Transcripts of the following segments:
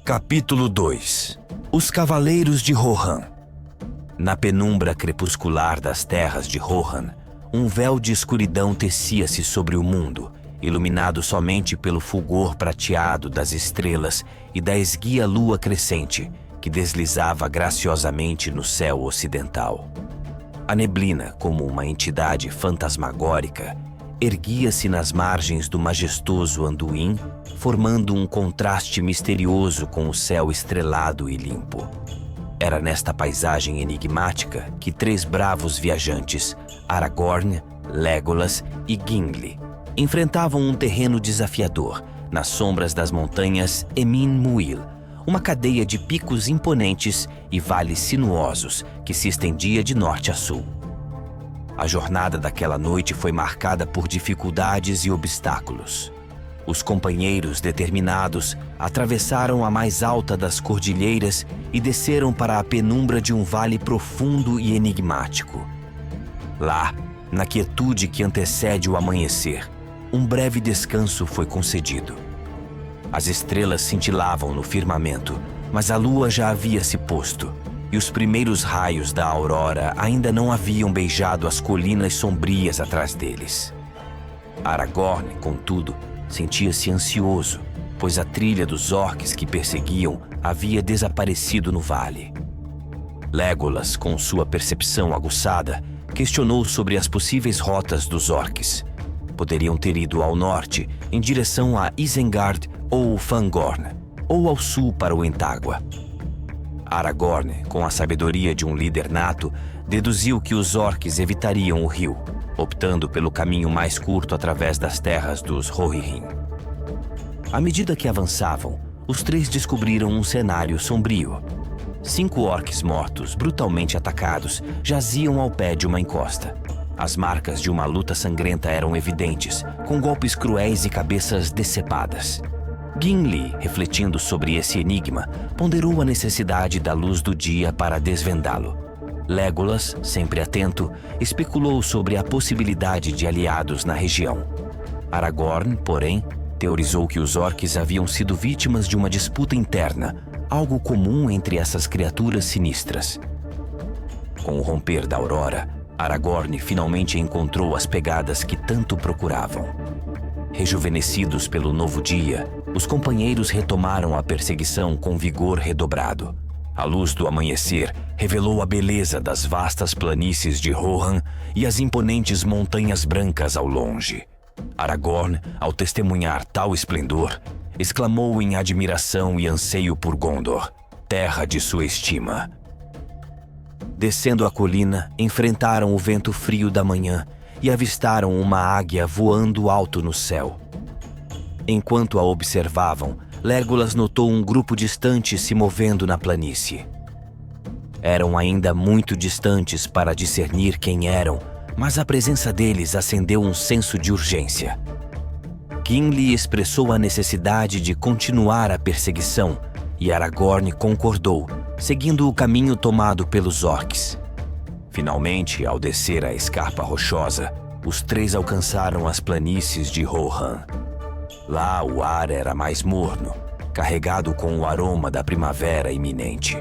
Capítulo 2. Os Cavaleiros de Rohan. Na penumbra crepuscular das terras de Rohan, um véu de escuridão tecia-se sobre o mundo, iluminado somente pelo fulgor prateado das estrelas e da esguia lua crescente, que deslizava graciosamente no céu ocidental. A neblina, como uma entidade fantasmagórica, erguia-se nas margens do majestoso Anduin, formando um contraste misterioso com o céu estrelado e limpo. Era nesta paisagem enigmática que três bravos viajantes, Aragorn, Legolas e Gimli, enfrentavam um terreno desafiador, nas sombras das montanhas Emin Muil, uma cadeia de picos imponentes e vales sinuosos que se estendia de norte a sul. A jornada daquela noite foi marcada por dificuldades e obstáculos. Os companheiros determinados atravessaram a mais alta das cordilheiras e desceram para a penumbra de um vale profundo e enigmático. Lá, na quietude que antecede o amanhecer, um breve descanso foi concedido. As estrelas cintilavam no firmamento, mas a lua já havia se posto, e os primeiros raios da aurora ainda não haviam beijado as colinas sombrias atrás deles. Aragorn, contudo, sentia-se ansioso, pois a trilha dos orques que perseguiam havia desaparecido no vale. Legolas, com sua percepção aguçada, questionou sobre as possíveis rotas dos orques. Poderiam ter ido ao norte, em direção a Isengard ou Fangorn, ou ao sul para o Entágua. Aragorn, com a sabedoria de um líder nato, deduziu que os orques evitariam o rio, optando pelo caminho mais curto através das terras dos Rohirrim. À medida que avançavam, os três descobriram um cenário sombrio. 5 orques mortos, brutalmente atacados, jaziam ao pé de uma encosta. As marcas de uma luta sangrenta eram evidentes, com golpes cruéis e cabeças decepadas. Gimli, refletindo sobre esse enigma, ponderou a necessidade da luz do dia para desvendá-lo. Legolas, sempre atento, especulou sobre a possibilidade de aliados na região. Aragorn, porém, teorizou que os orques haviam sido vítimas de uma disputa interna, algo comum entre essas criaturas sinistras. Com o romper da aurora, Aragorn finalmente encontrou as pegadas que tanto procuravam. Rejuvenescidos pelo novo dia, os companheiros retomaram a perseguição com vigor redobrado. A luz do amanhecer revelou a beleza das vastas planícies de Rohan e as imponentes montanhas brancas ao longe. Aragorn, ao testemunhar tal esplendor, exclamou em admiração e anseio por Gondor, terra de sua estima. Descendo a colina, enfrentaram o vento frio da manhã e avistaram uma águia voando alto no céu. Enquanto a observavam, Legolas notou um grupo distante se movendo na planície. Eram ainda muito distantes para discernir quem eram, mas a presença deles acendeu um senso de urgência. Gimli expressou a necessidade de continuar a perseguição e Aragorn concordou, seguindo o caminho tomado pelos orques. Finalmente, ao descer a escarpa rochosa, os três alcançaram as planícies de Rohan. Lá o ar era mais morno, carregado com o aroma da primavera iminente.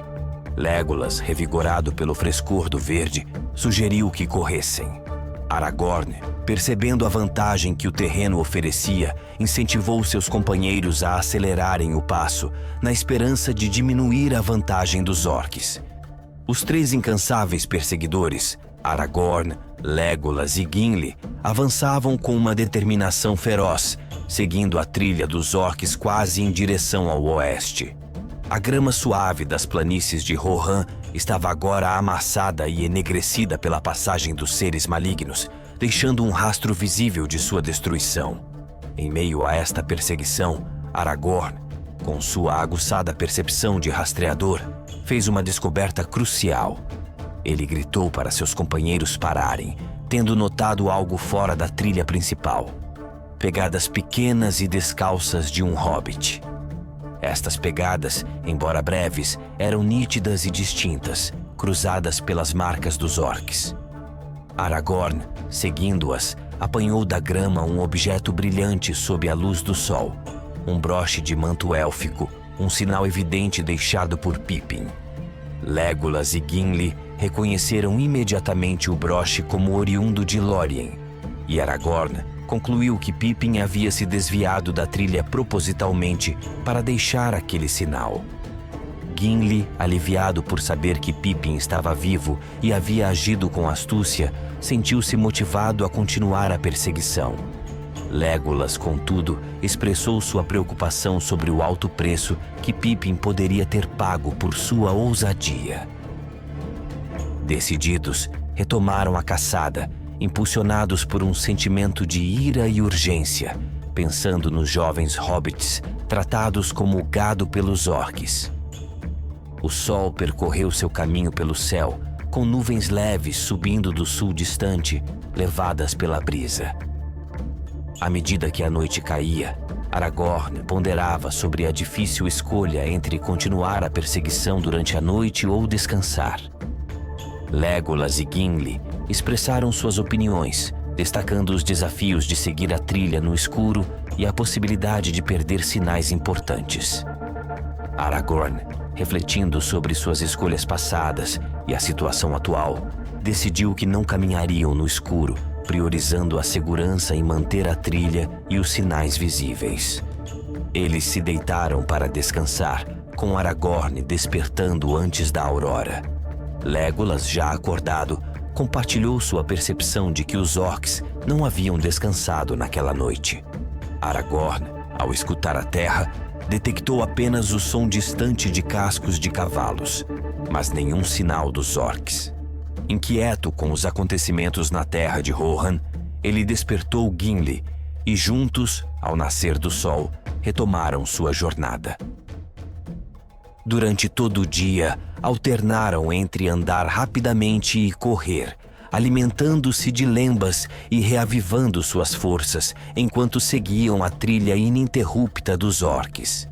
Legolas, revigorado pelo frescor do verde, sugeriu que corressem. Aragorn, percebendo a vantagem que o terreno oferecia, incentivou seus companheiros a acelerarem o passo, na esperança de diminuir a vantagem dos orques. Os três incansáveis perseguidores, Aragorn, Legolas e Gimli, avançavam com uma determinação feroz, seguindo a trilha dos orques quase em direção ao oeste. A grama suave das planícies de Rohan estava agora amassada e enegrecida pela passagem dos seres malignos, deixando um rastro visível de sua destruição. Em meio a esta perseguição, Aragorn, com sua aguçada percepção de rastreador, fez uma descoberta crucial. Ele gritou para seus companheiros pararem, tendo notado algo fora da trilha principal. Pegadas pequenas e descalças de um hobbit. Estas pegadas, embora breves, eram nítidas e distintas, cruzadas pelas marcas dos orques. Aragorn, seguindo-as, apanhou da grama um objeto brilhante sob a luz do sol, um broche de manto élfico, um sinal evidente deixado por Pippin. Legolas e Gimli reconheceram imediatamente o broche como oriundo de Lórien, e Aragorn concluiu que Pippin havia se desviado da trilha propositalmente para deixar aquele sinal. Gimli, aliviado por saber que Pippin estava vivo e havia agido com astúcia, sentiu-se motivado a continuar a perseguição. Legolas, contudo, expressou sua preocupação sobre o alto preço que Pippin poderia ter pago por sua ousadia. Decididos, retomaram a caçada, impulsionados por um sentimento de ira e urgência, pensando nos jovens hobbits tratados como gado pelos orques. O sol percorreu seu caminho pelo céu, com nuvens leves subindo do sul distante, levadas pela brisa. À medida que a noite caía, Aragorn ponderava sobre a difícil escolha entre continuar a perseguição durante a noite ou descansar. Legolas e Gimli expressaram suas opiniões, destacando os desafios de seguir a trilha no escuro e a possibilidade de perder sinais importantes. Aragorn, refletindo sobre suas escolhas passadas e a situação atual, decidiu que não caminhariam no escuro, priorizando a segurança em manter a trilha e os sinais visíveis. Eles se deitaram para descansar, com Aragorn despertando antes da aurora. Legolas, já acordado, compartilhou sua percepção de que os orcs não haviam descansado naquela noite. Aragorn, ao escutar a terra, detectou apenas o som distante de cascos de cavalos, mas nenhum sinal dos orcs. Inquieto com os acontecimentos na terra de Rohan, ele despertou Gimli e juntos, ao nascer do sol, retomaram sua jornada. Durante todo o dia, alternaram entre andar rapidamente e correr, alimentando-se de lembas e reavivando suas forças enquanto seguiam a trilha ininterrupta dos orques.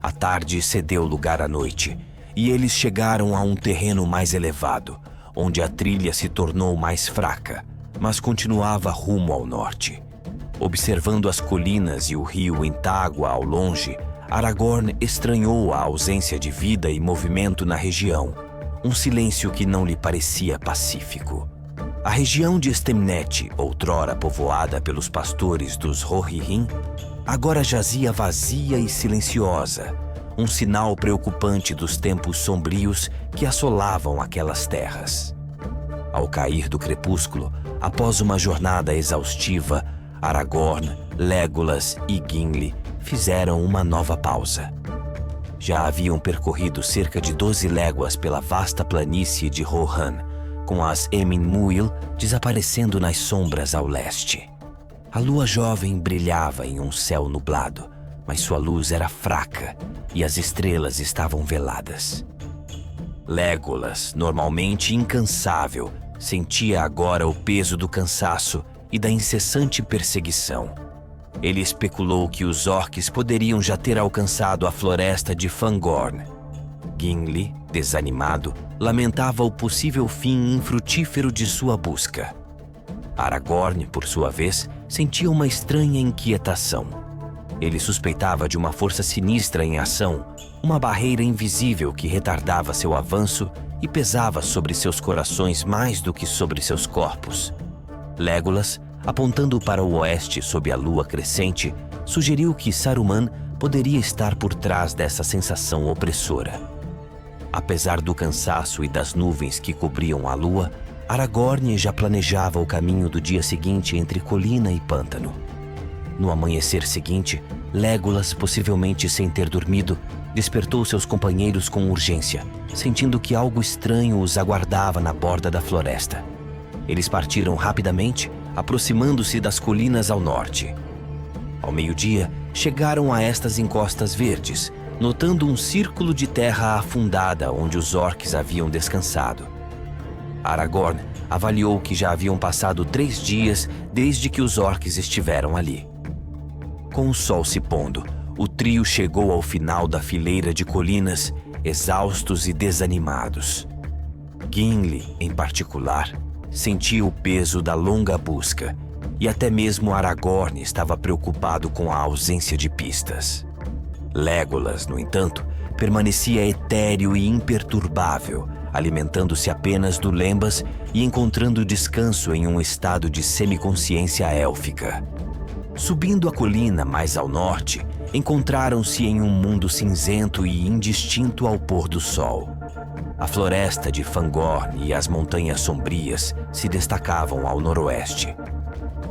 A tarde cedeu lugar à noite, e eles chegaram a um terreno mais elevado, onde a trilha se tornou mais fraca, mas continuava rumo ao norte. Observando as colinas e o rio Entágua ao longe, Aragorn estranhou a ausência de vida e movimento na região, um silêncio que não lhe parecia pacífico. A região de Stemnet, outrora povoada pelos pastores dos Rohirrim, agora jazia vazia e silenciosa, um sinal preocupante dos tempos sombrios que assolavam aquelas terras. Ao cair do crepúsculo, após uma jornada exaustiva, Aragorn, Legolas e Gimli fizeram uma nova pausa. Já haviam percorrido cerca de 12 léguas pela vasta planície de Rohan, com as Emin Muil desaparecendo nas sombras ao leste. A lua jovem brilhava em um céu nublado, mas sua luz era fraca e as estrelas estavam veladas. Legolas, normalmente incansável, sentia agora o peso do cansaço e da incessante perseguição. Ele especulou que os orques poderiam já ter alcançado a floresta de Fangorn. Gimli, desanimado, lamentava o possível fim infrutífero de sua busca. Aragorn, por sua vez, sentia uma estranha inquietação. Ele suspeitava de uma força sinistra em ação, uma barreira invisível que retardava seu avanço e pesava sobre seus corações mais do que sobre seus corpos. Legolas, apontando para o oeste sob a lua crescente, sugeriu que Saruman poderia estar por trás dessa sensação opressora. Apesar do cansaço e das nuvens que cobriam a lua, Aragorn já planejava o caminho do dia seguinte entre colina e pântano. No amanhecer seguinte, Legolas, possivelmente sem ter dormido, despertou seus companheiros com urgência, sentindo que algo estranho os aguardava na borda da floresta. Eles partiram rapidamente, aproximando-se das colinas ao norte. Ao meio-dia, chegaram a estas encostas verdes, notando um círculo de terra afundada onde os orques haviam descansado. Aragorn avaliou que já haviam passado 3 dias desde que os orques estiveram ali. Com o sol se pondo, o trio chegou ao final da fileira de colinas, exaustos e desanimados. Gimli, em particular, sentia o peso da longa busca, e até mesmo Aragorn estava preocupado com a ausência de pistas. Legolas, no entanto, permanecia etéreo e imperturbável, alimentando-se apenas do lembas e encontrando descanso em um estado de semiconsciência élfica. Subindo a colina mais ao norte, encontraram-se em um mundo cinzento e indistinto ao pôr do sol. A floresta de Fangorn e as montanhas sombrias se destacavam ao noroeste.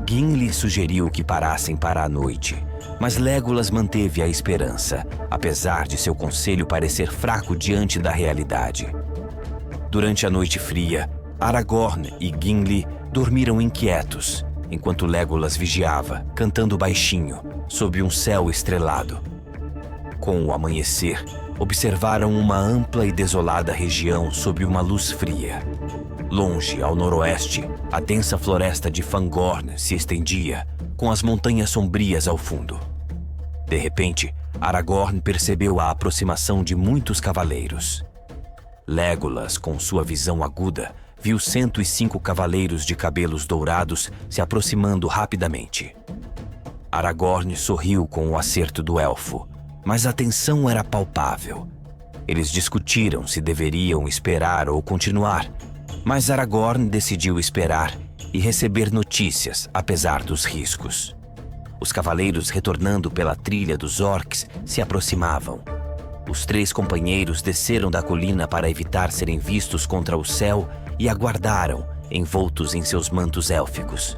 Gimli sugeriu que parassem para a noite, mas Legolas manteve a esperança, apesar de seu conselho parecer fraco diante da realidade. Durante a noite fria, Aragorn e Gimli dormiram inquietos, enquanto Legolas vigiava, cantando baixinho, sob um céu estrelado. Com o amanhecer, observaram uma ampla e desolada região sob uma luz fria. Longe, ao noroeste, a densa floresta de Fangorn se estendia, com as montanhas sombrias ao fundo. De repente, Aragorn percebeu a aproximação de muitos cavaleiros. Legolas, com sua visão aguda, viu 105 cavaleiros de cabelos dourados se aproximando rapidamente. Aragorn sorriu com o acerto do elfo, mas a tensão era palpável. Eles discutiram se deveriam esperar ou continuar, mas Aragorn decidiu esperar e receber notícias, apesar dos riscos. Os cavaleiros retornando pela trilha dos orcs se aproximavam. Os 3 companheiros desceram da colina para evitar serem vistos contra o céu e aguardaram, envoltos em seus mantos élficos.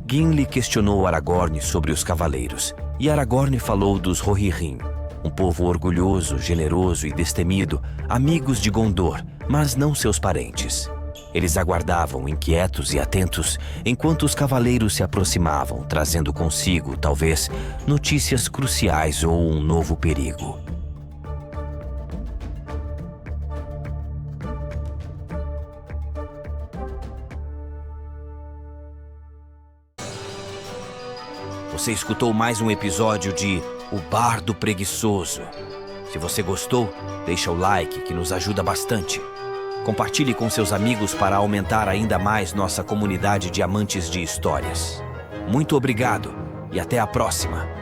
Gimli questionou Aragorn sobre os cavaleiros, e Aragorn falou dos Rohirrim, um povo orgulhoso, generoso e destemido, amigos de Gondor, mas não seus parentes. Eles aguardavam, inquietos e atentos, enquanto os cavaleiros se aproximavam, trazendo consigo, talvez, notícias cruciais ou um novo perigo. Você escutou mais um episódio de O Bardo Preguiçoso. Se você gostou, deixa o like que nos ajuda bastante. Compartilhe com seus amigos para aumentar ainda mais nossa comunidade de amantes de histórias. Muito obrigado e até a próxima!